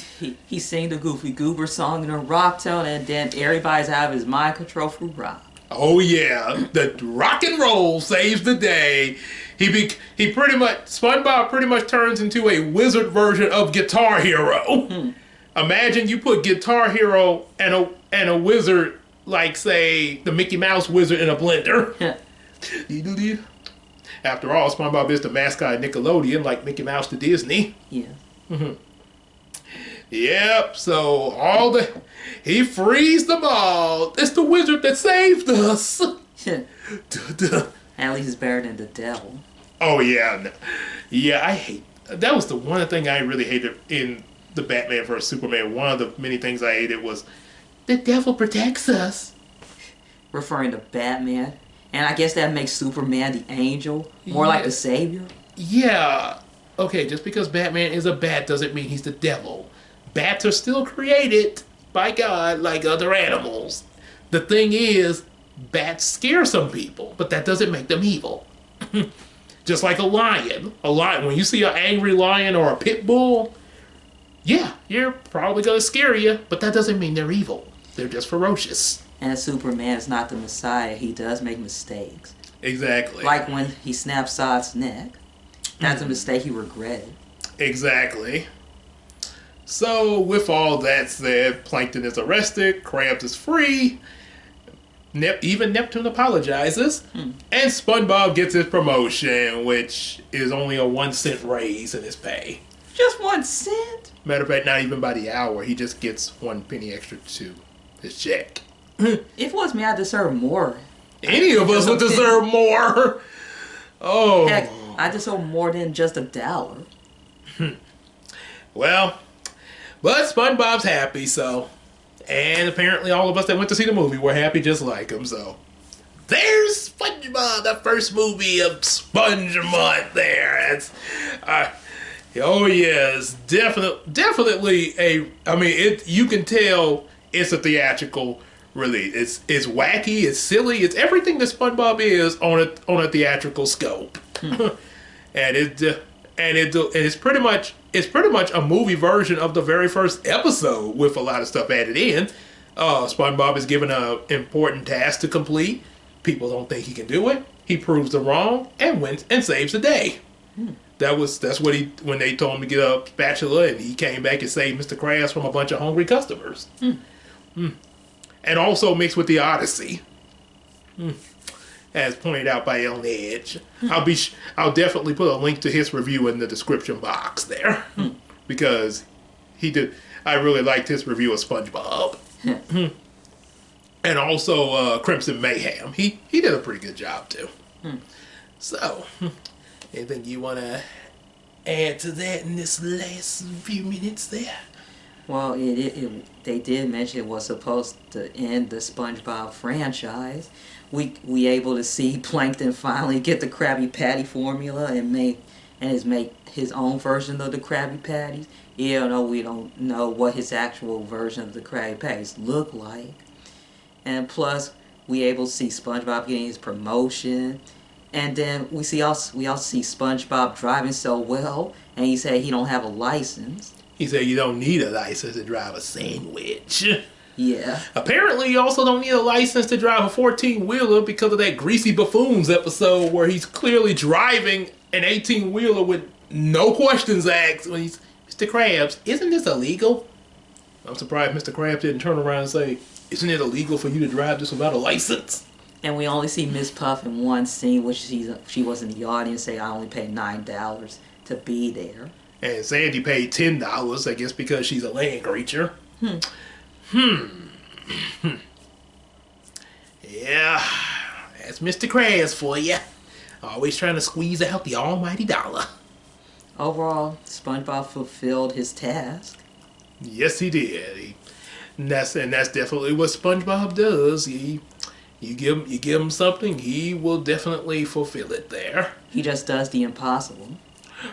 sang the Goofy Goober song in a rock tone, and then everybody's out of his mind control for rock. Oh yeah, the rock and roll saves the day. SpongeBob pretty much turns into a wizard version of Guitar Hero. Imagine you put Guitar Hero and a wizard, like say the Mickey Mouse wizard, in a blender. After all, SpongeBob is the mascot of Nickelodeon, like Mickey Mouse to Disney. Yeah. Yep. So he frees them all. It's the wizard that saved us. At least it's better than the devil. Oh yeah, I hate that. Was the one thing I really hated in the Batman vs Superman. One of the many things I hated was the devil protects us. Referring to Batman, and I guess that makes Superman the angel, more like the savior. Yeah. Okay, just because Batman is a bat doesn't mean he's the devil. Bats are still created by God like other animals. The thing is, bats scare some people, but that doesn't make them evil. Just like a lion. When you see an angry lion or a pit bull, yeah, you're probably going to scare you, but that doesn't mean they're evil. They're just ferocious. And Superman is not the Messiah. He does make mistakes. Exactly. Like when he snapped Zod's neck. That's a mistake he regretted. Exactly. So, with all that said, Plankton is arrested, Krabs is free, even Neptune apologizes, and SpongeBob gets his promotion, which is only a 1-cent raise in his pay. Just 1 cent? Matter of fact, not even by the hour. He just gets 1 penny extra to his check. If it was me, I deserve more. Any of us would deserve more. Oh. Heck, I deserve more than just $1. Well, but SpongeBob's happy, so. And apparently all of us that went to see the movie were happy just like him, so. There's SpongeBob, the first movie of Sponge Month there. It's, oh yes, definitely you can tell it's a theatrical release. It's wacky, it's silly, it's everything that SpongeBob is on a theatrical scope. And it's pretty much a movie version of the very first episode with a lot of stuff added in. SpongeBob is given an important task to complete. People don't think he can do it. He proves them wrong and wins and saves the day. That's what when they told him to get a spatula, and he came back and saved Mr. Krabs from a bunch of hungry customers. And also mixed with the Odyssey. As pointed out by On Edge. I'll definitely put a link to his review in the description box there. Because I really liked his review of SpongeBob. And also Crimson Mayhem. He did a pretty good job too. So, anything you want to add to that in this last few minutes there? Well, they did mention it was supposed to end the SpongeBob franchise. We able to see Plankton finally get the Krabby Patty formula and make his own version of the Krabby Patties. Even though we don't know what his actual version of the Krabby Patties look like. And plus, we able to see SpongeBob getting his promotion, and then we also see SpongeBob driving so well, and he said he don't have a license. He said you don't need a license to drive a sandwich. Yeah. Apparently, you also don't need a license to drive a 14-wheeler because of that Greasy Buffoons episode where he's clearly driving an 18-wheeler with no questions asked when he's, Mr. Krabs, isn't this illegal? I'm surprised Mr. Krabs didn't turn around and say, isn't it illegal for you to drive this without a license? And we only see Miss Puff in one scene, which she was in the audience, say I only paid $9 to be there. And Sandy paid $10, I guess because she's a land creature. Yeah, that's Mr. Krabs for you. Always trying to squeeze out the almighty dollar. Overall, SpongeBob fulfilled his task. Yes, he did. And that's definitely what SpongeBob does. You give him something, he will definitely fulfill it there. He just does the impossible.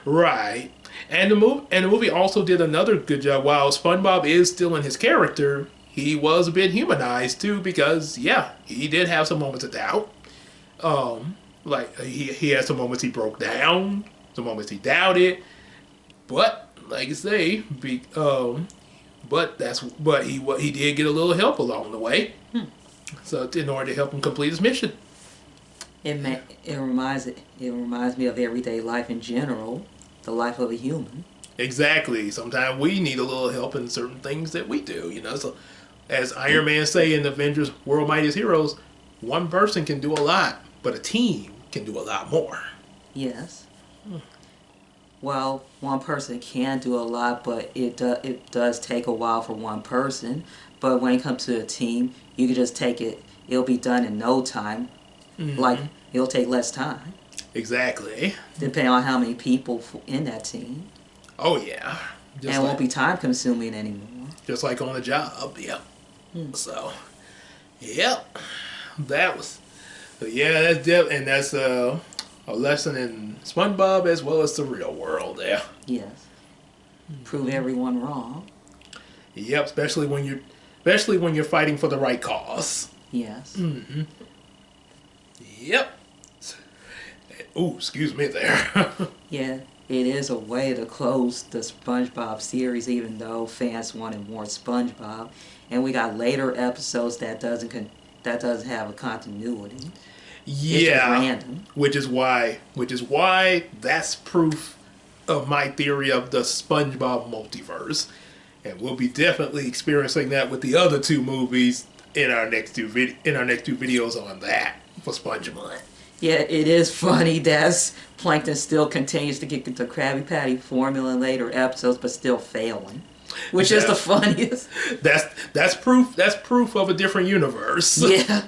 Right. And the movie also did another good job. While SpongeBob is still in his character, he was a bit humanized too, because yeah, he did have some moments of doubt. Like he had some moments he broke down, some moments he doubted. But like I say, he did get a little help along the way. So in order to help him complete his mission. It reminds me of everyday life in general, the life of a human. Exactly. Sometimes we need a little help in certain things that we do, you know. So as Iron Man say in Avengers World Mightiest Heroes, one person can do a lot, but a team can do a lot more. Yes. Well, one person can do a lot, but it does take a while for one person. But when it comes to a team, you can just take it. It'll be done in no time. Like, it'll take less time. Exactly. Depending on how many people in that team. Oh, yeah. And it won't be time consuming anymore. Just like on the job, yeah. So, yep. That was, yeah, that's a lesson in SpongeBob as well as the real world there. Yes. Prove everyone wrong. Yep, especially when you're fighting for the right cause. Yes. Yep. Ooh, excuse me there. Yeah, it is a way to close the SpongeBob series, even though fans wanted more SpongeBob, and we got later episodes that doesn't have a continuity. Yeah, it's just random. Which is why that's proof of my theory of the SpongeBob multiverse, and we'll be definitely experiencing that with the other two movies in our next two videos on that for SpongeBob. Yeah, it is funny that Plankton still continues to get the Krabby Patty formula in later episodes, but still failing, which is the funniest. That's proof of a different universe. Yeah.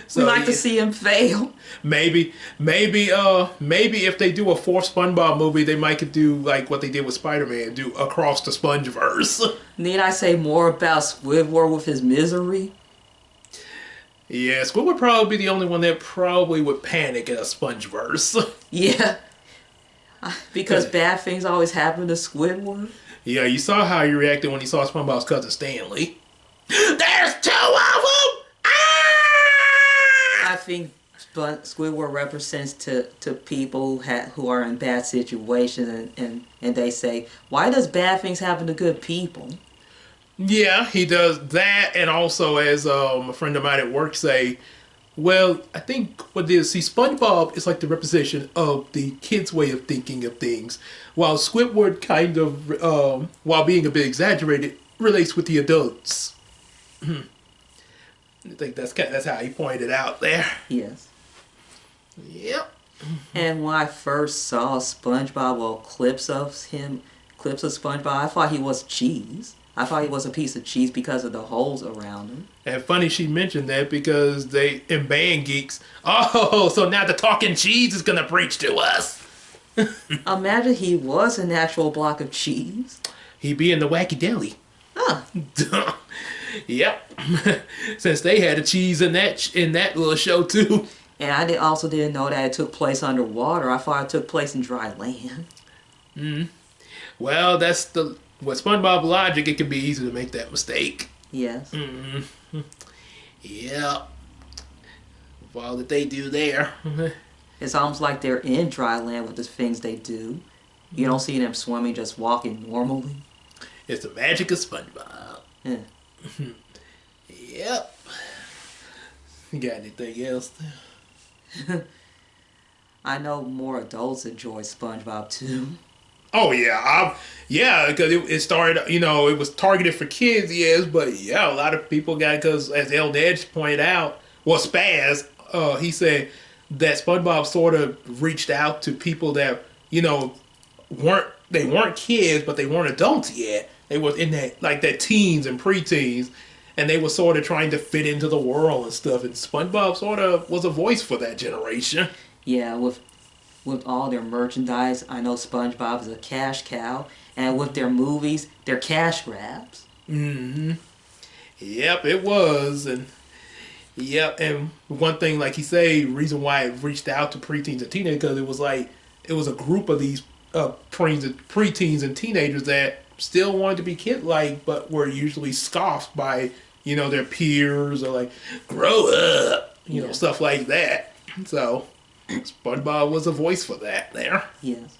So, we like to see him fail. Maybe if they do a fourth SpongeBob movie, they might do like what they did with Spider-Man, do Across the Spongeverse. Need I say more about Squidward with his misery? Yeah, Squidward would probably be the only one that probably would panic in a Spongeverse. Yeah. Because bad things always happen to Squidward. Yeah, you saw how he reacted when he saw SpongeBob's cousin Stanley. There's two of them! I think Squidward represents to people who are in bad situations, and they say, why does bad things happen to good people? Yeah, he does that, and also as a friend of mine at work say, well, I think what it is, see, SpongeBob is like the representation of the kid's way of thinking of things, while Squidward kind of, while being a bit exaggerated, relates with the adults. I think that's how he pointed out there. Yes. Yep. And when I first saw SpongeBob, or clips of SpongeBob, I thought he was cheese. I thought he was a piece of cheese because of the holes around him. And funny she mentioned that because they, in Band Geeks, oh, so now the talking cheese is going to preach to us. Imagine he was an actual block of cheese. He'd be in the Wacky Deli. Huh. Yep. Since they had a cheese in that little show too. And I also didn't know that it took place underwater. I thought it took place in dry land. Well, that's with SpongeBob logic, it can be easy to make that mistake. Yes. Yeah. all that they do there. It's almost like they're in dry land with the things they do. You don't see them swimming, just walking normally. It's the magic of SpongeBob. Yeah. Yep. You got anything else? I know more adults enjoy SpongeBob too. Oh yeah, because it started. It was targeted for kids, yes, but yeah, a lot of people got it because, as El Nedge pointed out, well, Spaz, he said that SpongeBob sort of reached out to people that weren't kids, but they weren't adults yet. They were in that teens and preteens, and they were sort of trying to fit into the world and stuff. And SpongeBob sort of was a voice for that generation. Yeah, with all their merchandise, I know SpongeBob is a cash cow, and with their movies, they're cash grabs. Mm-hmm. Yep, it was, and one thing, like he say, reason why it reached out to preteens and teenagers, because it was a group of these preteens and teenagers that still wanted to be kid-like, but were usually scoffed by their peers, or like, grow up, stuff like that. So SpongeBob was a voice for that there. Yes.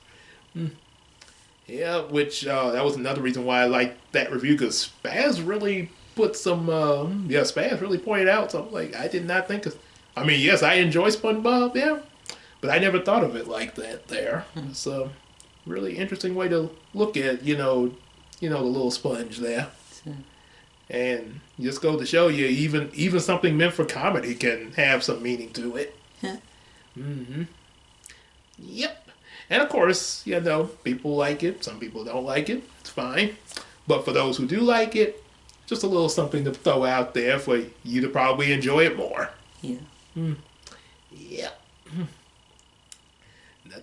Yeah, which that was another reason why I liked that review, because Spaz really put some, Spaz really pointed out something like I did not think of. I mean, yes, I enjoy SpongeBob, yeah, but I never thought of it like that there. It's a really interesting way to look at, the little sponge there. And just go to show you, even something meant for comedy can have some meaning to it. Mm-hmm. Yep. And of course, people like it. Some people don't like it. It's fine. But for those who do like it, just a little something to throw out there for you to probably enjoy it more. Yeah. Yep. And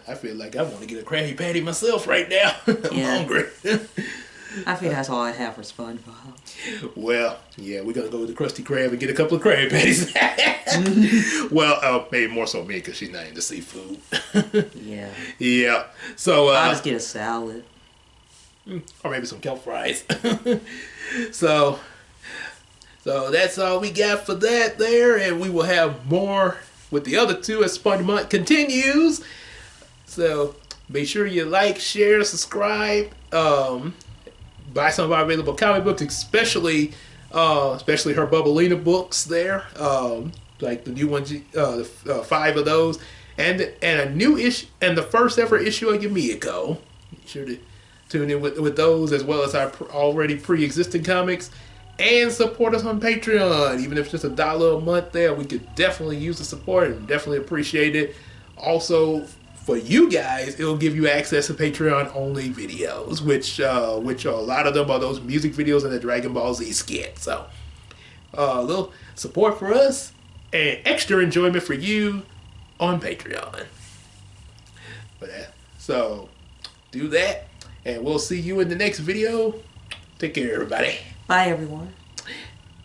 I feel like I want to get a Krabby Patty myself right now. I'm hungry. I think that's all I have for SpongeBob. Well, yeah, we're going to go with the Krusty Krab and get a couple of Krabby Patties. Well, maybe more so me, because she's not into seafood. Yeah. Yeah. So I'll just get a salad. Or maybe some kelp fries. So that's all we got for that there, and we will have more with the other two as SpongeBob continues. So make sure you like, share, subscribe, buy some of our available comic books, especially her Bubblina books there, like the new ones, 5 of those, and a new issue, and the first ever issue of Yumiko. Make sure to tune in with those, as well as our already pre-existing comics, and support us on Patreon. Even if it's just $1 a month there, we could definitely use the support and definitely appreciate it. Also, for you guys, it'll give you access to Patreon-only videos, which are a lot of them are those music videos and the Dragon Ball Z skit. So, a little support for us and extra enjoyment for you on Patreon. So, do that, and we'll see you in the next video. Take care, everybody. Bye, everyone.